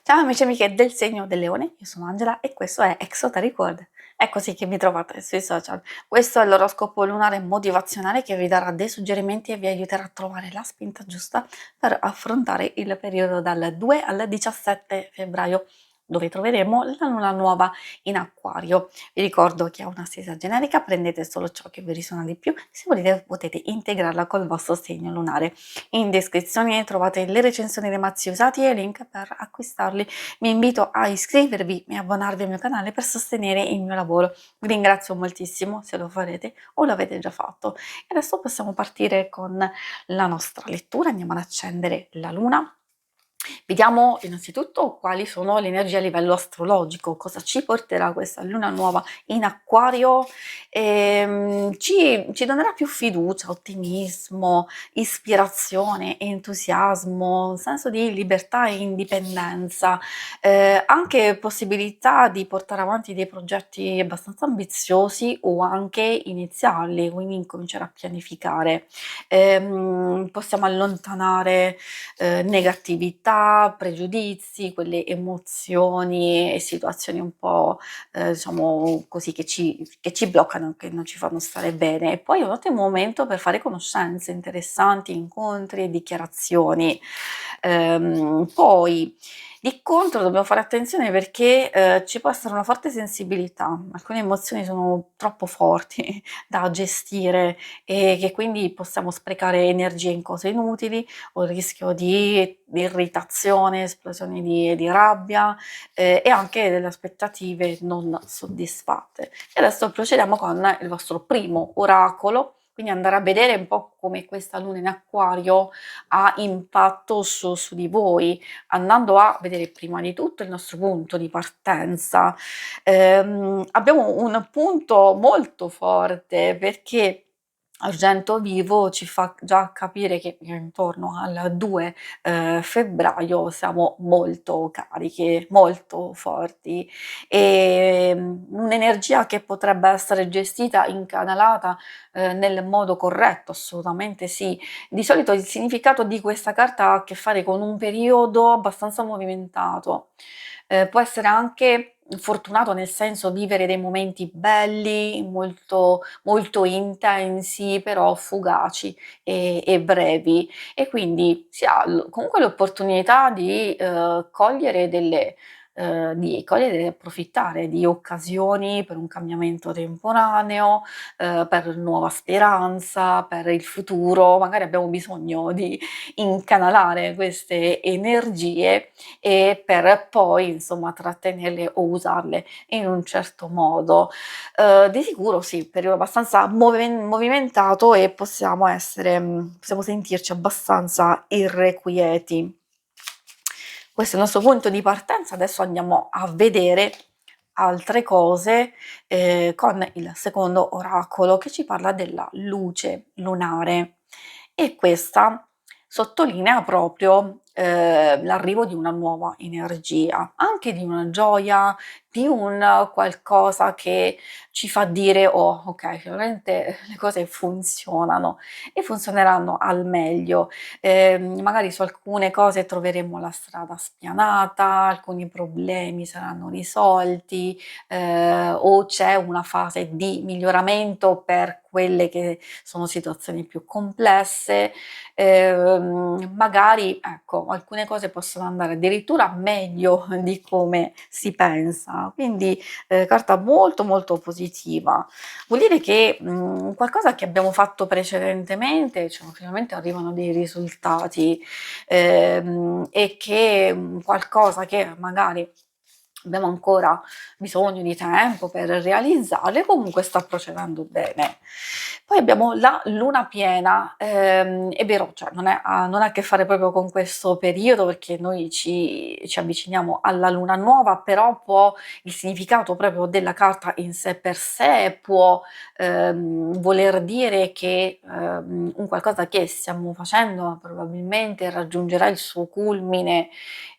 Ciao amici e amiche del segno del leone, io sono Angela e questo è Exoteric World. È così che mi trovate sui social. Questo è l'oroscopo lunare motivazionale che vi darà dei suggerimenti e vi aiuterà a trovare la spinta giusta per affrontare il periodo dal 2 al 17 febbraio, dove troveremo la luna nuova in Acquario. Vi ricordo che è una stesa generica, prendete solo ciò che vi risuona di più, se volete potete integrarla col vostro segno lunare. In descrizione trovate le recensioni dei mazzi usati e i link per acquistarli. Vi invito a iscrivervi e abbonarvi al mio canale per sostenere il mio lavoro. Vi ringrazio moltissimo se lo farete o l'avete già fatto. E adesso possiamo partire con la nostra lettura. Andiamo ad accendere la luna. Vediamo innanzitutto quali sono le energie a livello astrologico, cosa ci porterà questa luna nuova in Acquario. Ci donerà più fiducia, ottimismo, ispirazione, entusiasmo, senso di libertà e indipendenza, anche possibilità di portare avanti dei progetti abbastanza ambiziosi o anche iniziarli, quindi incominciare a pianificare. Possiamo allontanare negatività, pregiudizi, quelle emozioni e situazioni un po' diciamo così che ci bloccano, che non ci fanno stare bene. E poi è un ottimo momento per fare conoscenze interessanti, incontri e dichiarazioni. Poi di contro dobbiamo fare attenzione perché ci può essere una forte sensibilità, alcune emozioni sono troppo forti da gestire e che quindi possiamo sprecare energie in cose inutili o il rischio di irritazione, esplosioni di rabbia e anche delle aspettative non soddisfatte. E adesso procediamo con il vostro primo oracolo, quindi andare a vedere un po' come questa luna in Acquario ha impatto su di voi, andando a vedere prima di tutto il nostro punto di partenza. Abbiamo un punto molto forte perché Argento vivo ci fa già capire che intorno al 2 febbraio siamo molto cariche, molto forti e un'energia che potrebbe essere gestita, incanalata nel modo corretto, assolutamente sì. Di solito il significato di questa carta ha a che fare con un periodo abbastanza movimentato. Può essere anche fortunato nel senso vivere dei momenti belli, molto intensi, però fugaci e brevi. E quindi si ha comunque l'opportunità di cogliere e approfittare di occasioni per un cambiamento temporaneo, per nuova speranza, per il futuro. Magari abbiamo bisogno di incanalare queste energie e per poi insomma trattenerle o usarle in un certo modo. Di sicuro sì, periodo abbastanza movimentato e possiamo sentirci abbastanza irrequieti. Questo è il nostro punto di partenza, adesso andiamo a vedere altre cose con il secondo oracolo che ci parla della luce lunare e questa sottolinea proprio l'arrivo di una nuova energia, anche di una gioia, di un qualcosa che ci fa dire oh ok, finalmente le cose funzionano e funzioneranno al meglio. Magari su alcune cose troveremo la strada spianata, alcuni problemi saranno risolti, o c'è una fase di miglioramento per quelle che sono situazioni più complesse. Magari, ecco, alcune cose possono andare addirittura meglio di come si pensa, quindi carta molto molto positiva. Vuol dire che qualcosa che abbiamo fatto precedentemente, cioè finalmente arrivano dei risultati e che qualcosa che magari abbiamo ancora bisogno di tempo per realizzarle, comunque sta procedendo bene. Poi abbiamo la luna piena, è vero, cioè non ha a che fare proprio con questo periodo perché noi ci avviciniamo alla luna nuova, però il significato proprio della carta in sé per sé può voler dire che un qualcosa che stiamo facendo probabilmente raggiungerà il suo culmine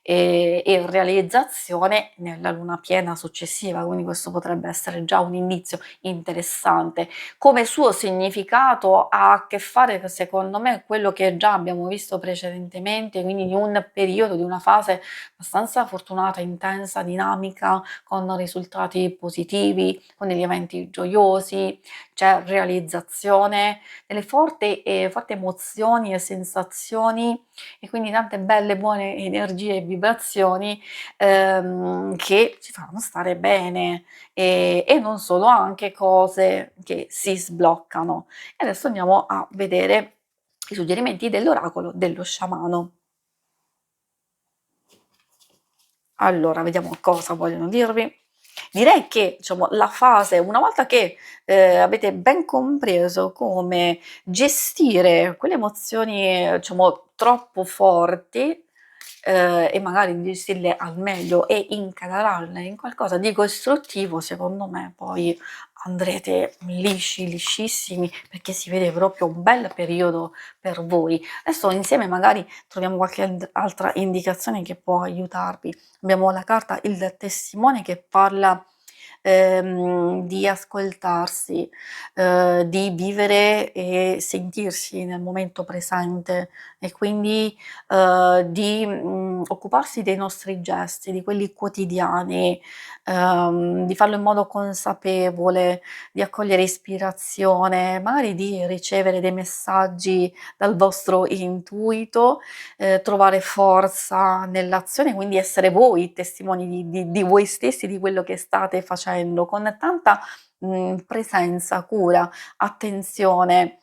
e realizzazione nella luna piena successiva, quindi questo potrebbe essere già un indizio interessante. Come suo significato ha a che fare, secondo me, quello che già abbiamo visto precedentemente, quindi di un periodo, di una fase abbastanza fortunata, intensa, dinamica, con risultati positivi, con degli eventi gioiosi, c'è realizzazione, delle forti emozioni e sensazioni e quindi tante belle buone energie e vibrazioni che ci fanno stare bene e non solo, anche cose che si sbloccano. E adesso andiamo a vedere i suggerimenti dell'oracolo dello sciamano. Allora, vediamo cosa vogliono dirvi. Direi che, diciamo, la fase una volta che, avete ben compreso come gestire quelle emozioni, diciamo, troppo forti, e magari di gestirle al meglio e incanalarle in qualcosa di costruttivo, secondo me poi andrete lisci, liscissimi, perché si vede proprio un bel periodo per voi. Adesso insieme magari troviamo qualche altra indicazione che può aiutarvi. Abbiamo la carta il testimone che parla di ascoltarsi, di vivere e sentirsi nel momento presente e quindi di occuparsi dei nostri gesti, di quelli quotidiani, di farlo in modo consapevole, di accogliere ispirazione, magari di ricevere dei messaggi dal vostro intuito, trovare forza nell'azione, quindi essere voi testimoni di voi stessi, di quello che state facendo, con tanta, presenza, cura, attenzione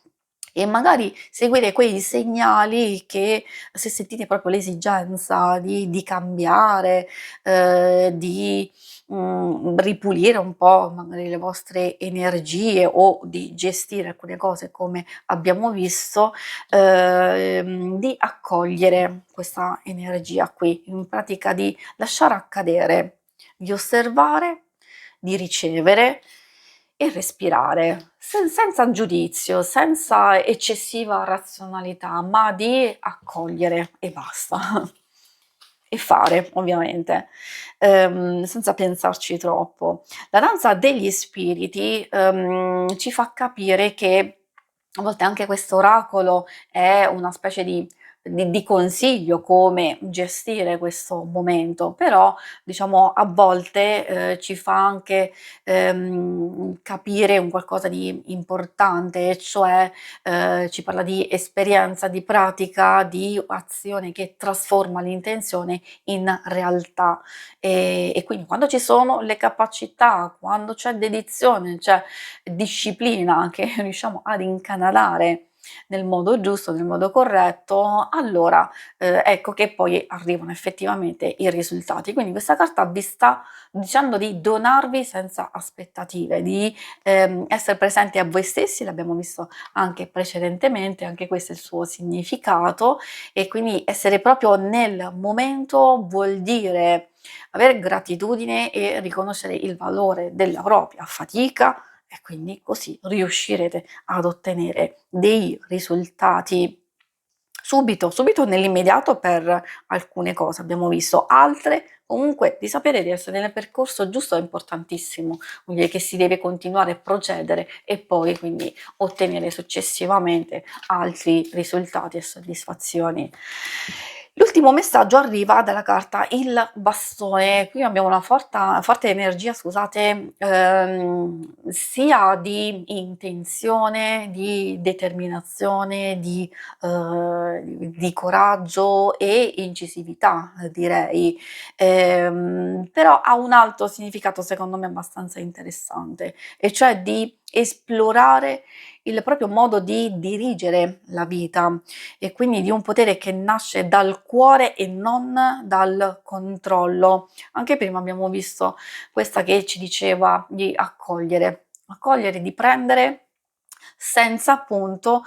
e magari seguire quei segnali che se sentite proprio l'esigenza di cambiare, di, ripulire un po' magari le vostre energie o di gestire alcune cose come abbiamo visto, di accogliere questa energia qui, in pratica di lasciare accadere, di osservare, di ricevere e respirare, senza giudizio, senza eccessiva razionalità, ma di accogliere e basta. E fare ovviamente, senza pensarci troppo. La danza degli spiriti, ci fa capire che a volte anche questo oracolo è una specie di consiglio come gestire questo momento, però diciamo a volte, ci fa anche, capire un qualcosa di importante, e cioè, ci parla di esperienza, di pratica, di azione che trasforma l'intenzione in realtà. E quindi quando ci sono le capacità, quando c'è dedizione, c'è disciplina che riusciamo ad incanalare nel modo giusto, nel modo corretto, allora, ecco che poi arrivano effettivamente i risultati. Quindi questa carta vi sta dicendo di donarvi senza aspettative, di, essere presenti a voi stessi, l'abbiamo visto anche precedentemente, anche questo è il suo significato, e quindi essere proprio nel momento vuol dire avere gratitudine e riconoscere il valore della propria fatica e quindi così riuscirete ad ottenere dei risultati subito nell'immediato per alcune cose abbiamo visto, altre comunque di sapere di essere nel percorso giusto è importantissimo, vuol dire che si deve continuare a procedere e poi quindi ottenere successivamente altri risultati e soddisfazioni. L'ultimo messaggio arriva dalla carta il bastone, qui abbiamo una forte energia, scusate, sia di intenzione, di determinazione, di coraggio e incisività, direi. Però ha un altro significato secondo me abbastanza interessante, e cioè di esplorare il proprio modo di dirigere la vita e quindi di un potere che nasce dal cuore e non dal controllo. Anche prima abbiamo visto questa che ci diceva di accogliere, accogliere, di prendere senza appunto,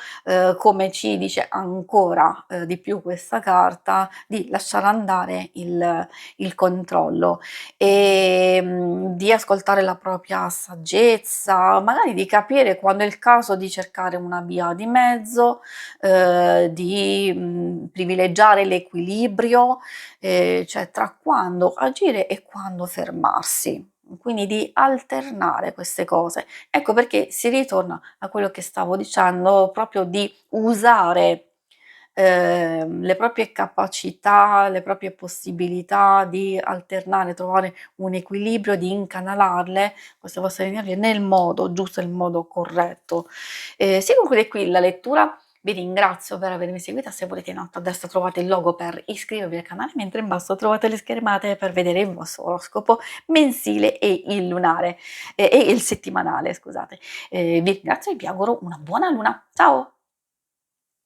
come ci dice ancora, di più questa carta, di lasciare andare il controllo, di ascoltare la propria saggezza, magari di capire quando è il caso di cercare una via di mezzo, di, privilegiare l'equilibrio, cioè tra quando agire e quando fermarsi. Quindi di alternare queste cose. Ecco perché si ritorna a quello che stavo dicendo, proprio di usare, le proprie capacità, le proprie possibilità di alternare, trovare un equilibrio, di incanalarle, queste vostre energie, nel modo giusto, nel modo corretto. Si conclude qui la lettura. Vi ringrazio per avermi seguita, se volete in alto a destra trovate il logo per iscrivervi al canale, mentre in basso trovate le schermate per vedere il vostro oroscopo mensile e il lunare, e il settimanale, scusate. Vi ringrazio e vi auguro una buona luna. Ciao!